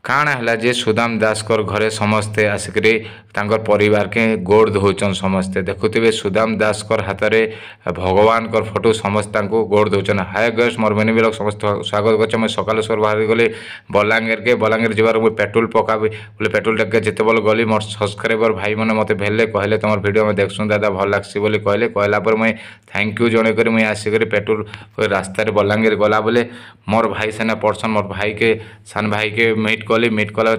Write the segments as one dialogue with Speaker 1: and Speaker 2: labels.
Speaker 1: काण है जे सुदाम दास कर घरे समस्ते आसिक परिवार के गोड़ धोचन समस्ते देखुवे सुदाम दास कर हाथ में भगवान कर फोटो समस्त गोड़ दौन हाय गैस मोर मिनी ब्लॉग समस्त स्वागत कर मुझे सकाल सर बाहर गली बलांगीर के बलांगीर जबार मुझे पेट्रोल पका बोले पेट्रोल टाके जिते बल गली मोर सब्सक्राइबर भाई मैंने मत भेले कहले तुम वीडियो में देखुन दादा भल लग्सी बोली कहले कहला मुझे थैंक यू जन कर मुझे आसिक पेट्रोल रास्तार बलांगीर गला बोले मोर भाई सेना पड़सन मोर भाई के सान भाई के मीट कला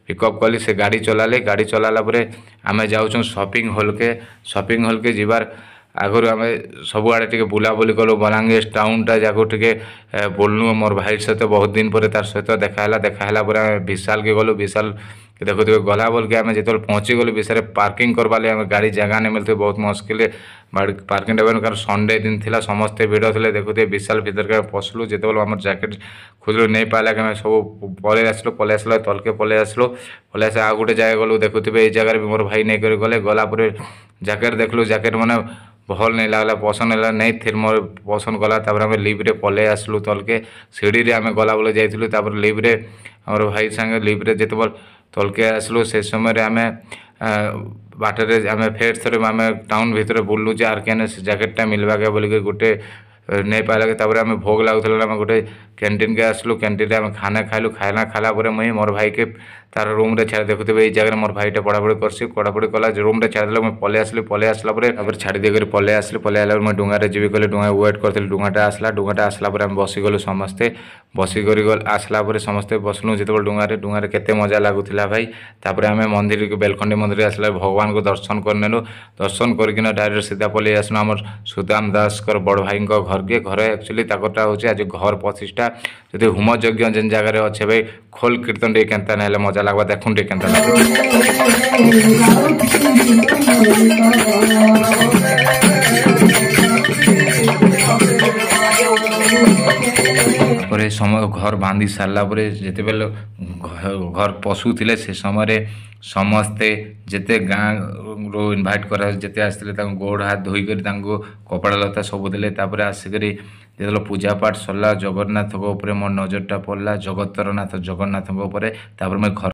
Speaker 1: पिकअप कली से गाड़ी चलाला आम जाऊँ शॉपिंग हॉल के जीवार आगु आम सब आड़े टे बुलाबुली कलु बलांगीर टाउनटा जाक टे बोलनु मोर भाई सहित बहुत दिन पर तार सहित देखाला विशाल के गलु विशाल देखुए गला बोल के आम जो पहुँची गलु विशाल पार्किंग करवा आम गाड़ी जगह नहीं मिलते बहुत मुस्किल पार्किंग डेबन कारण संडे दिन थिला समस्ते भिड़ थे देखुए विशाल भीतर के पशलु जो आम जैकेट खोजलु नहीं पाला कि सब पलि आसल तलके पलि आसलु आ गोटे जगह गलु देखुए ये जगह भी मोर भाई नहीं कर गले गलापर जैकेट देखलु जैकेट मैंने भल नहीं लगला पसंद नहीं फिर मोर पसंद गला आम लिफ्रे पलि आसलु तलके सीढ़ी आम गला बोले जाइलु लिफ्रे आम भाई संगे लिफ्रे जिते तलके आसलु से समय आम बाटर आम फेर थे आम टाउन भितर बुलू जे आर के जैकेटा मिलवा के बोलिक गोटे नहीं पाला के आम भोग लगुला आम गोटे कैंटीन के आसलु कैंटीन आम खाना खाइलु खाना खाला मुझे मोर भाई के तार रूम रे छाड़ देखुए ये जगह मोर भाईटा पढ़ापढ़ी कर पढ़ापढ़ी कला रूम रे छाड़ी मुझे पलि आसला छाड़ी देकर पलि आसला मुझे डुंगारे जी कहले डुंगा वेट करी डुंगाटा आसला आम बसीगलु समस्ते बसिक आसला समस्ते बसलु जो डुंगारे केते मजा लगुला भाई तापर आम मंदिर बेलखंडी मंदिर आसला भगवान को दर्शन करनेलु दर्शन करके डायरेक्ट सीधा पलि आसलु आम सुदाम दास कर बड़ भाई घर के घर एक्चुअली ताकटा हूँ आज घर प्रतिष्ठा जो होम यज्ञ जेन जगह अच्छे भाई खोल कीर्तन टे केन्ता ना मजा लगवा देखुन टे केन्ता समय घर बांधी सारा जिते बेले घर पशु थे से समय समस्ते जिते गाँ रो इनभाइट करा जिते आसते गोड़ हाथ धोईक कपड़ा लता सब देले आसिक जो पूजा पाठ सरला जगन्नाथ मोर नजरटा पड़ा जगतर नाथ जगन्नाथ मैं घर